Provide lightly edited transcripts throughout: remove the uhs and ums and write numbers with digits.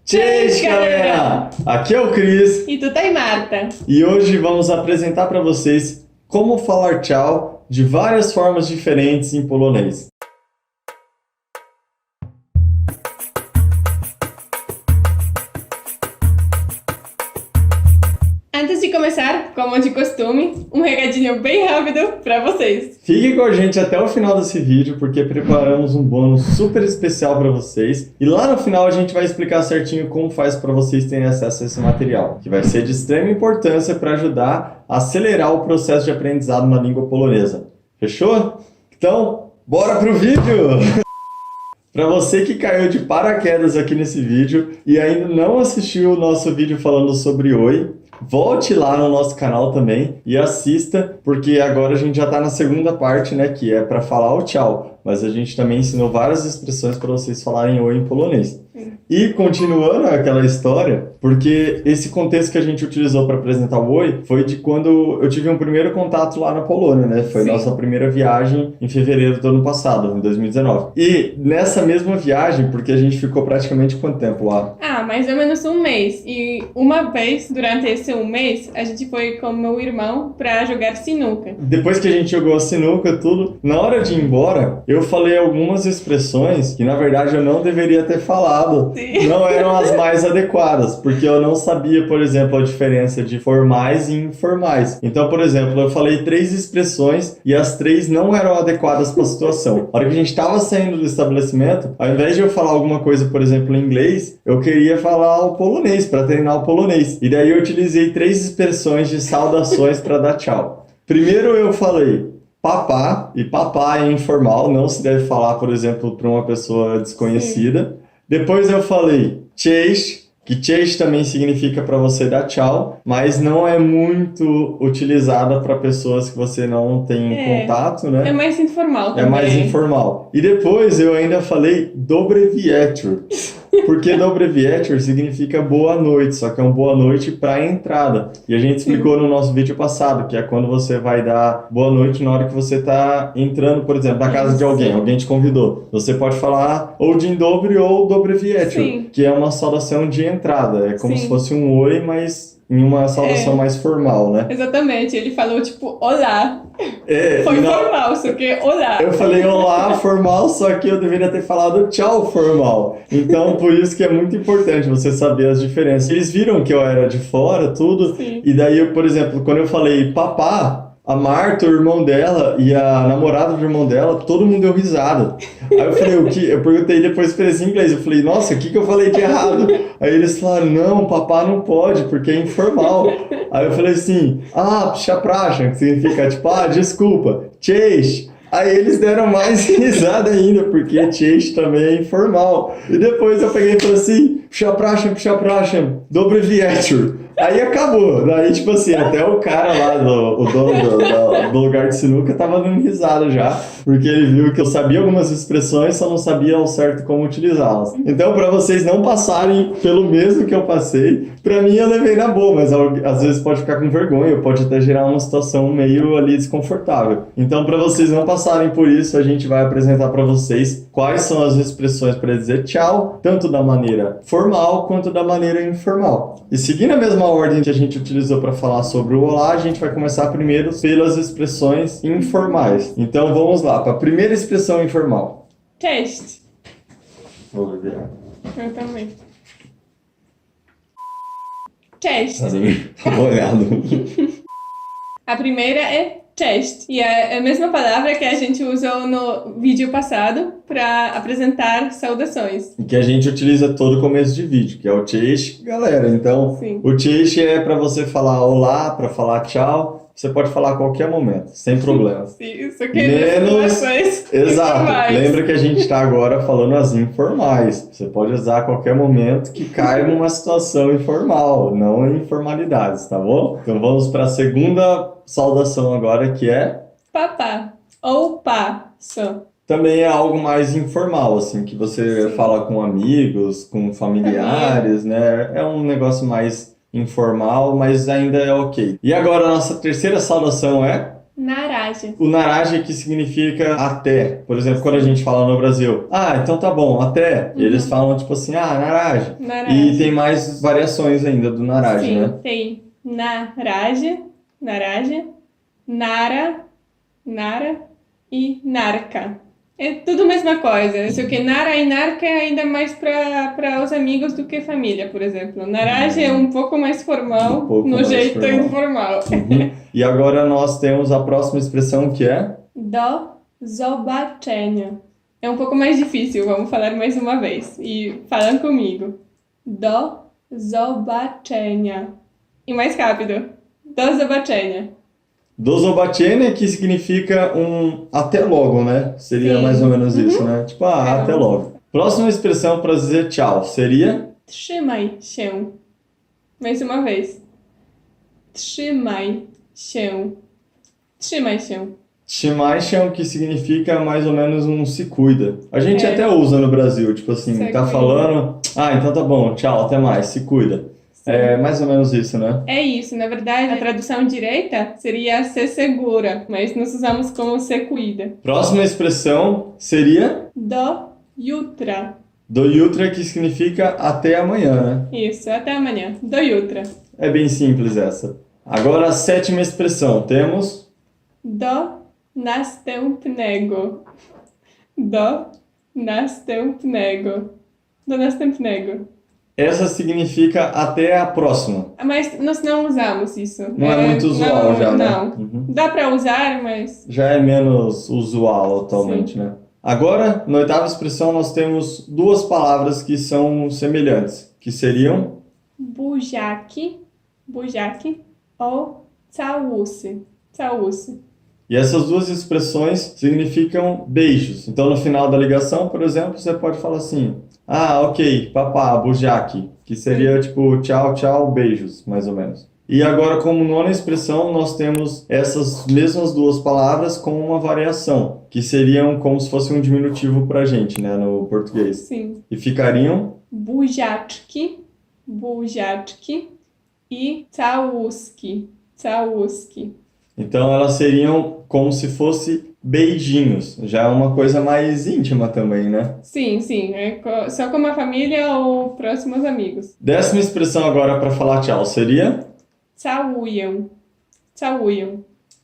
Cześć, galera! Aqui é o Cris E tu tá aí, Marta. e hoje vamos apresentar para vocês como falar tchau de várias formas diferentes em polonês. Antes de começar, como de costume, um recadinho bem rápido pra vocês. Fique com a gente até o final desse vídeo porque preparamos um bônus super especial para vocês e lá no final a gente vai explicar certinho como faz para vocês terem acesso a esse material, que vai ser de extrema importância para ajudar a acelerar o processo de aprendizado na língua polonesa. Fechou? Então, bora pro vídeo! Para você que caiu de paraquedas aqui nesse vídeo e ainda não assistiu o nosso vídeo falando sobre oi, volte lá no nosso canal também e assista, porque agora a gente já está na segunda parte, né, que é para falar o tchau, mas a gente também ensinou várias expressões para vocês falarem oi em polonês. E continuando aquela história, porque esse contexto que a gente utilizou para apresentar o oi foi de quando eu tive um primeiro contato lá na Polônia, né? Foi nossa primeira viagem em fevereiro do ano passado, em 2019. E nessa mesma viagem, porque a gente ficou praticamente quanto tempo lá? Mais ou menos um mês. E uma vez, durante esse um mês, a gente foi com meu irmão pra jogar sinuca. Depois que a gente jogou a sinuca, tudo, na hora de ir embora, eu falei algumas expressões que na verdade eu não deveria ter falado. Sim. Não eram as mais adequadas, porque eu não sabia, por exemplo, a diferença de formais e informais. Então, por exemplo, eu falei 3 expressões e as 3 não eram adequadas para a situação. A hora que a gente estava saindo do estabelecimento, ao invés de eu falar alguma coisa, por exemplo, em inglês, eu queria falar o polonês, para treinar o polonês. E daí eu utilizei 3 expressões de saudações para dar tchau. Primeiro eu falei papá, e papá é informal, não se deve falar, por exemplo, para uma pessoa desconhecida. Sim. Depois eu falei cześć, que cześć também significa para você dar tchau, mas não é muito utilizada para pessoas que você não tem contato, né? É mais informal também. É mais informal. E depois eu ainda falei dobre wieczór, porque dobre wieczór significa boa noite, só que é uma boa noite para entrada. E a gente explicou no nosso vídeo passado, que é quando você vai dar boa noite na hora que você está entrando, por exemplo, na casa de alguém te convidou. Você pode falar ou dzień dobry ou dobre wieczór, que é uma saudação de entrada. É como se fosse um oi, mas em uma saudação mais formal, né? Exatamente, ele falou tipo olá. Foi formal, só que olá. Eu falei olá formal, só que eu deveria ter falado tchau formal. Então, por isso que é muito importante você saber as diferenças. Eles viram que eu era de fora, tudo, e daí, eu, por exemplo, quando eu falei papá, a Marta, o irmão dela e a namorada do irmão dela, todo mundo deu risada. Aí eu falei, o que? Eu perguntei depois pra eles em inglês. Eu falei, nossa, o que eu falei de errado? Aí eles falaram, não, papá não pode, porque é informal. Aí eu falei assim, przepraszam, que significa tipo, desculpa, cześć. Aí eles deram mais risada ainda, porque cześć também é informal. E depois eu peguei e falei assim, przepraszam, dobre wieczór. Aí acabou, daí tipo assim, até o cara lá, o dono do lugar de sinuca tava dando risada já, porque ele viu que eu sabia algumas expressões, só não sabia ao certo como utilizá-las. Então, para vocês não passarem pelo mesmo que eu passei, pra mim eu levei na boa, mas às vezes pode ficar com vergonha, pode até gerar uma situação meio ali desconfortável. Então, para vocês não passarem por isso, a gente vai apresentar para vocês quais são as expressões para dizer tchau, tanto da maneira formal quanto da maneira informal. E seguindo a mesma ordem que a gente utilizou para falar sobre o olá, a gente vai começar primeiro pelas expressões informais. Então vamos lá, para a primeira expressão informal. Cześć. Vou beber. Eu também. Cześć. Olhado. A primeira é cześć. E é a mesma palavra que a gente usou no vídeo passado para apresentar saudações. Que a gente utiliza todo começo de vídeo, que é o cześć, galera. Então, o cześć é para você falar olá, para falar tchau. Você pode falar a qualquer momento, sem problema. Sim, isso aqui é menos... Exato. Informais. Lembra que a gente está agora falando as informais. Você pode usar a qualquer momento que caia numa situação informal, não em informalidades, tá bom? Então vamos para a segunda saudação agora, que é... papá ou pá, só. Também é algo mais informal, assim, que você fala com amigos, com familiares, né? É um negócio mais informal, mas ainda é ok. E agora a nossa terceira saudação é... Na razie. O narage que significa até. Por exemplo, quando a gente fala no Brasil, ah, então tá bom, até. Eles falam tipo assim, ah, narage. E tem mais variações ainda do narage, Sim, né? tem narage, nara, e narca. É tudo a mesma coisa. Só que nara e narca é ainda mais para os amigos do que família, por exemplo. Narage é um pouco mais formal, no jeito informal. E agora nós temos a próxima expressão que é? Do zobaczenia. É um pouco mais difícil, vamos falar mais uma vez. E falam comigo. Do zobaczenia. E mais rápido. Do zobaczenia. Do zobaczenia, que significa até logo, né? Seria mais ou menos isso, né? Tipo, até logo. Próxima expressão para dizer tchau seria? Trzymaj się. Mais uma vez. Trzymaj się. Trzymaj się. Trzymaj się, que significa mais ou menos se cuida. A gente até usa no Brasil, tipo assim, tá falando, então tá bom, tchau, até mais, se cuida. É mais ou menos isso, né? É isso, na verdade, a tradução direta seria se segura, mas nós usamos como se cuida. Próxima expressão seria? Do jutra. Do jutra, que significa até amanhã, né? Isso, até amanhã. Do jutra. É bem simples essa. Agora a sétima expressão, temos? Do następnego. Do następnego. Do następnego. Essa significa até a próxima. Mas nós não usamos isso. Não é muito usual já, né? Não. Dá para usar, mas... Já é menos usual atualmente, né? Agora, na oitava expressão, nós temos duas palavras que são semelhantes, que seriam... Buziaki ou całusy. E essas duas expressões significam beijos. Então, no final da ligação, por exemplo, você pode falar assim... ok, papá, buziaki, que seria tipo tchau, tchau, beijos, mais ou menos. E agora, como nona expressão, nós temos essas mesmas duas palavras com uma variação, que seriam como se fosse um diminutivo pra gente, né, no português. Sim. E ficariam? Buziaczki e całuski. Então, elas seriam como se fosse beijinhos. Já é uma coisa mais íntima também, né? Sim. É só com a família ou próximos amigos. Décima expressão agora para falar tchau seria? Całuję.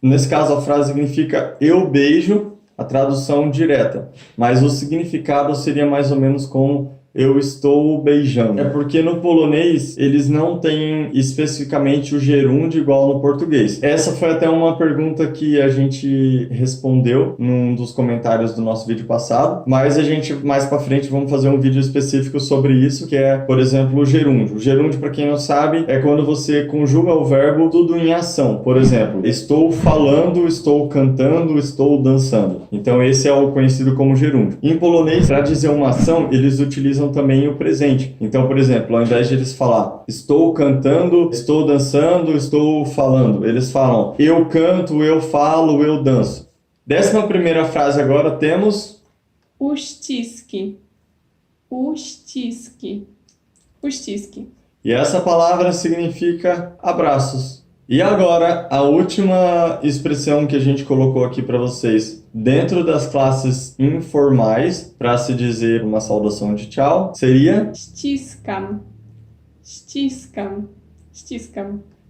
Nesse caso, a frase significa eu beijo, a tradução direta. Mas o significado seria mais ou menos como eu estou beijando. É porque no polonês eles não têm especificamente o gerúndio igual no português. Essa foi até uma pergunta que a gente respondeu num dos comentários do nosso vídeo passado, mas a gente mais pra frente vamos fazer um vídeo específico sobre isso, que é, por exemplo, o gerúndio. O gerúndio, para quem não sabe, é quando você conjuga o verbo tudo em ação. Por exemplo, estou falando, estou cantando, estou dançando. Então esse é o conhecido como gerúndio. Em polonês, para dizer uma ação, eles utilizam também o presente. Então, por exemplo, ao invés de eles falar estou cantando, estou dançando, estou falando, eles falam eu canto, eu falo, eu danço. 11ª frase agora temos uściski. E essa palavra significa abraços. E agora, a última expressão que a gente colocou aqui para vocês dentro das classes informais, para se dizer uma saudação de tchau, seria... Ściskam.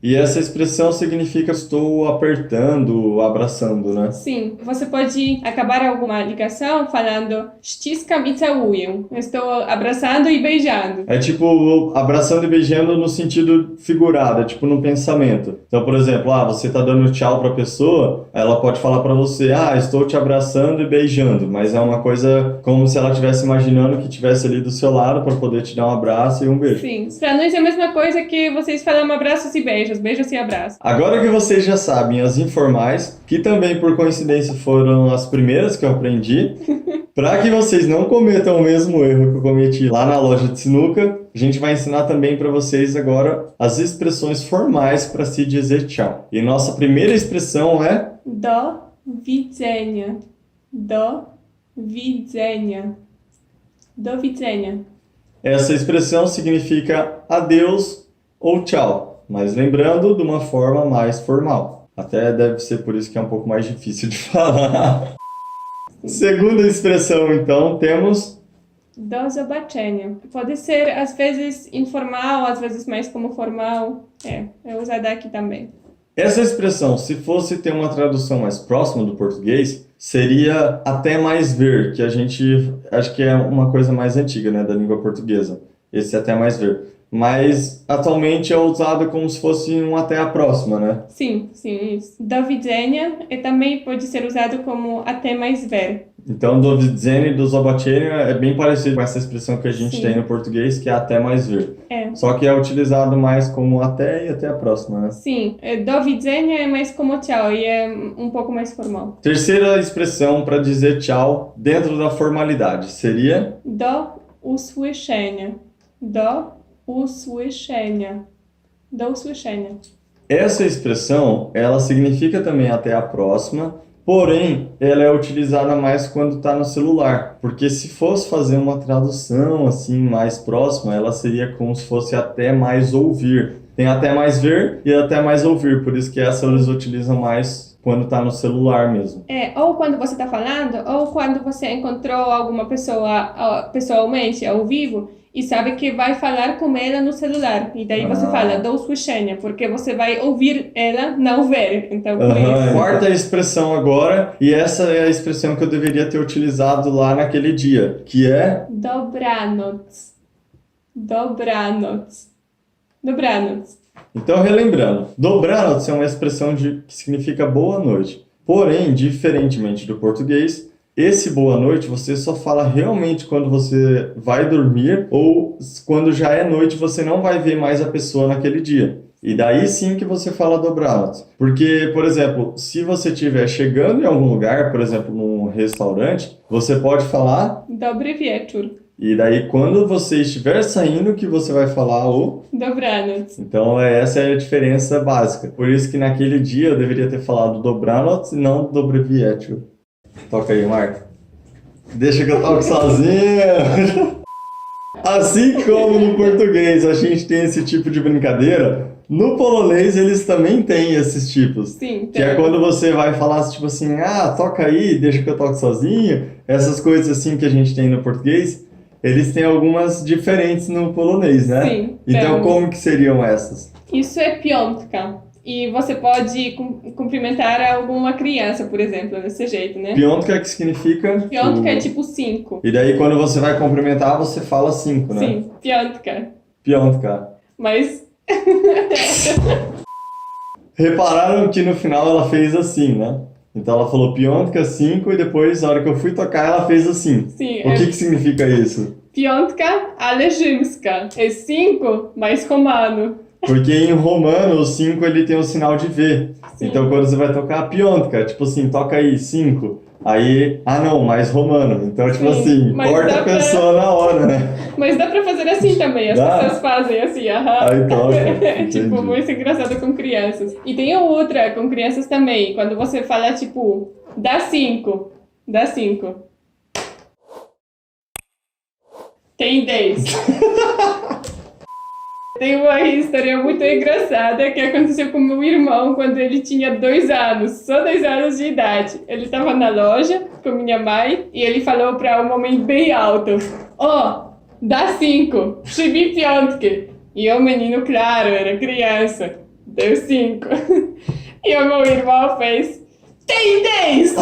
E essa expressão significa estou apertando, abraçando, né? Sim. Você pode acabar alguma ligação falando ściskam e całuję. Estou abraçando e beijando. É tipo abraçando e beijando no sentido figurado, é tipo no pensamento. Então, por exemplo, você tá dando tchau pra pessoa, ela pode falar pra você, estou te abraçando e beijando, mas é uma coisa como se ela estivesse imaginando que estivesse ali do seu lado pra poder te dar um abraço e um beijo. Sim. Pra nós é a mesma coisa que vocês falam abraços e beijos. Beijos e abraços. Agora que vocês já sabem as informais, que também por coincidência foram as primeiras que eu aprendi, para que vocês não cometam o mesmo erro que eu cometi lá na loja de sinuca, a gente vai ensinar também para vocês agora as expressões formais para se dizer tchau. E nossa primeira expressão é do widzenia. Essa expressão significa adeus ou tchau, mas lembrando de uma forma mais formal. Até deve ser por isso que é um pouco mais difícil de falar. Segunda expressão, então, temos Do zobaczenia. Pode ser, às vezes, informal, às vezes mais como formal. É usada aqui também. essa expressão, se fosse ter uma tradução mais próxima do português, seria até mais ver, que a gente acho que é uma coisa mais antiga, né, da língua portuguesa. Esse até mais ver. Mas atualmente é usado como se fosse um até a próxima, né? Sim, isso. Do widzenia também pode ser usado como até mais ver. Então, do widzenia e do zobaczenia é bem parecido com essa expressão que a gente Sim. tem no português, que é até mais ver. É. Só que é utilizado mais como até e até a próxima, né? Sim, do widzenia é mais como tchau e é um pouco mais formal. Terceira expressão para dizer tchau dentro da formalidade seria Do usłyszenia. Do usłyszenia. Do usłyszenia. essa expressão, ela significa também até a próxima, porém ela é utilizada mais quando está no celular, porque se fosse fazer uma tradução assim mais próxima, ela seria como se fosse até mais ouvir. Tem até mais ver e até mais ouvir, por isso que essa eles utilizam mais quando está no celular mesmo. Ou quando você está falando, ou quando você encontrou alguma pessoa pessoalmente, ao vivo, e sabe que vai falar com ela no celular. E daí você fala do usłyszenia, porque você vai ouvir ela, não ver. Então, por isso. Quarta expressão agora, e essa é a expressão que eu deveria ter utilizado lá naquele dia, que é Dobranoc. Dobranoc. Dobranoc. Então, relembrando, dobranoc é uma expressão que significa boa noite. Porém, diferentemente do português, esse boa noite você só fala realmente quando você vai dormir ou quando já é noite você não vai ver mais a pessoa naquele dia. E daí sim que você fala dobranoc. Porque, por exemplo, se você estiver chegando em algum lugar, por exemplo, num restaurante, você pode falar Dobry wieczór. e daí quando você estiver saindo que você vai falar o... Dobranoc. Então essa é a diferença básica. Por isso que naquele dia eu deveria ter falado dobranoc e não dobry wieczór. Toca aí, Marco. Deixa que eu toco sozinho. Assim como no português a gente tem esse tipo de brincadeira, no polonês eles também têm esses tipos. Sim. Que é quando você vai falar tipo assim, toca aí, deixa que eu toco sozinho. Essas coisas assim que a gente tem no português, eles têm algumas diferentes no polonês, né? Sim. Então como que seriam essas? Isso é piątka. E você pode cumprimentar alguma criança, por exemplo, desse jeito, né? Piątka que significa? Piątka é tipo 5. E daí quando você vai cumprimentar, você fala 5, né? Sim, piątka. Piątka. Mas... Repararam que no final ela fez assim, né? Então ela falou piątka 5 e depois, na hora que eu fui tocar, ela fez assim. Sim, O que significa isso? Piątka, ale rzymska. É 5, mais romano. Porque em romano o 5 ele tem o sinal de V. Sim. Então quando você vai tocar piątka, tipo assim, toca aí 5. Aí, não, mais romano. Então, tipo Sim, assim, mas corta dá a pessoa na hora, né? Mas dá pra fazer assim também, as Dá? pessoas fazem assim, aham. Aí toca. É tipo Entendi. muito engraçado com crianças. E tem outra com crianças também, quando você fala tipo, dá 5, dá 5. Tem 10. Tem uma história muito engraçada que aconteceu com meu irmão quando ele tinha 2 anos, só 2 anos de idade. Ele estava na loja com minha mãe e ele falou para um homem bem alto: dá 5, przybi piątkę. E o menino, claro, era criança, deu 5. E o meu irmão fez: tem 10!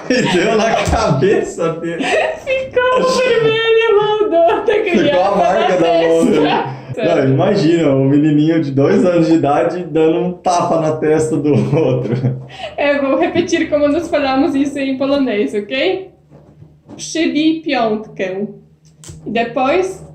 E deu na cabeça dele. Ficou vermelho a mão da criança. Ficou a marca da mão dele. Não, imagina, um menininho de 2 anos de idade dando um tapa na testa do outro. Vou repetir como nós falamos isso em polonês, ok? Przybij piątkę. E depois,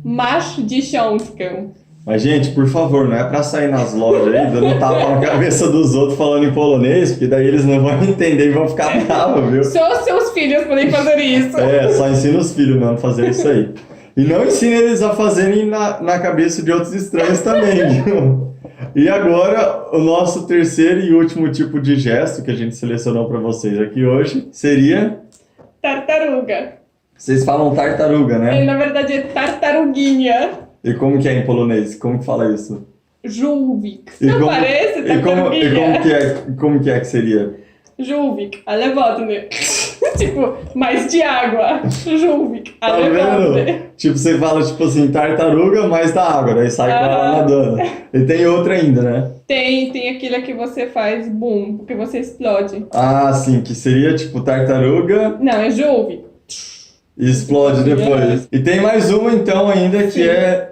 masz dziesiątkę. Mas, gente, por favor, não é pra sair nas lojas aí dando tapa na cabeça dos outros falando em polonês, porque daí eles não vão entender e vão ficar bravos, viu? Só seus filhos podem fazer isso. Só ensina os filhos mesmo a fazer isso aí. E não ensina eles a fazerem na cabeça de outros estranhos também, viu? E agora, o nosso terceiro e último tipo de gesto que a gente selecionou para vocês aqui hoje seria... Tartaruga. Vocês falam tartaruga, né? Na verdade é tartaruguinha. E como que é em polonês? Como que fala isso? Julvik. E Não como- parece, E como que seria? Julvik, ale wodny. Tipo, mais de água. Julvik, Tá ale vendo? wodny. Tipo, você fala, tipo assim, tartaruga, mais da água, daí sai com ela nadando. E tem outra ainda, né? Tem aquilo que você faz boom, que você explode. Ah, sim, que seria tipo tartaruga Não, é Julvik. e explode depois. E tem mais uma então ainda que Sim. é...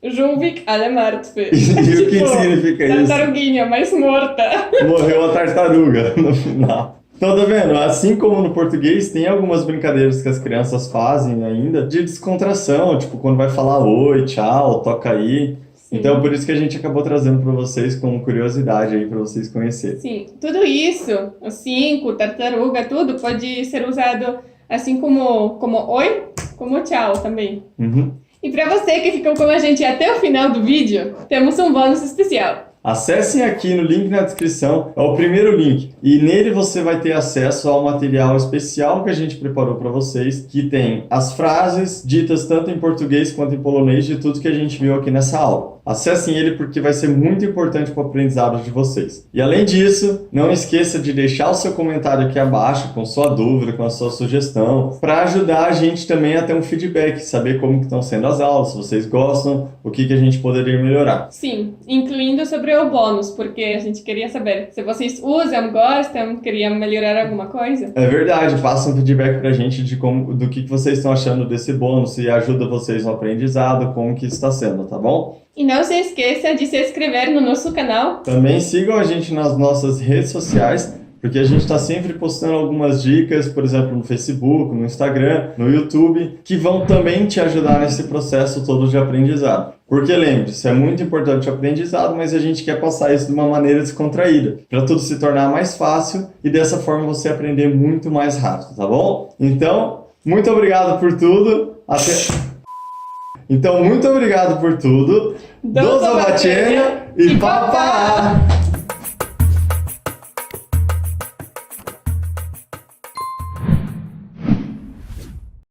Žuvik, ale martwy. E o que significa isso? Tartaruguinha, mais morta. Morreu a tartaruga no final. Então, tá vendo? Assim como no português, tem algumas brincadeiras que as crianças fazem ainda de descontração, tipo quando vai falar oi, tchau, toca aí. Sim. Então, por isso que a gente acabou trazendo para vocês como curiosidade aí, para vocês conhecerem. Sim, tudo isso, o 5, tartaruga, tudo pode ser usado assim como oi, como tchau também. Uhum. E para você que ficou com a gente até o final do vídeo, temos um bônus especial. Acessem aqui no link na descrição, é o primeiro link, e nele você vai ter acesso ao material especial que a gente preparou para vocês, que tem as frases ditas tanto em português quanto em polonês de tudo que a gente viu aqui nessa aula. Acessem ele porque vai ser muito importante para o aprendizado de vocês. E além disso, não esqueça de deixar o seu comentário aqui abaixo com sua dúvida, com a sua sugestão, para ajudar a gente também a ter um feedback, saber como que estão sendo as aulas, se vocês gostam, o que a gente poderia melhorar. Sim, incluindo sobre o bônus, porque a gente queria saber se vocês usam, gostam, queriam melhorar alguma coisa. É verdade, passa um feedback pra gente de do que vocês estão achando desse bônus, se ajuda vocês no aprendizado, como que está sendo, tá bom? E não se esqueça de se inscrever no nosso canal. Também sigam a gente nas nossas redes sociais, porque a gente está sempre postando algumas dicas, por exemplo, no Facebook, no Instagram, no YouTube, que vão também te ajudar nesse processo todo de aprendizado. Porque lembre-se, é muito importante o aprendizado, mas a gente quer passar isso de uma maneira descontraída, para tudo se tornar mais fácil e dessa forma você aprender muito mais rápido, tá bom? Então, muito obrigado por tudo. Então, muito obrigado por tudo. Do zobaczenia e papá!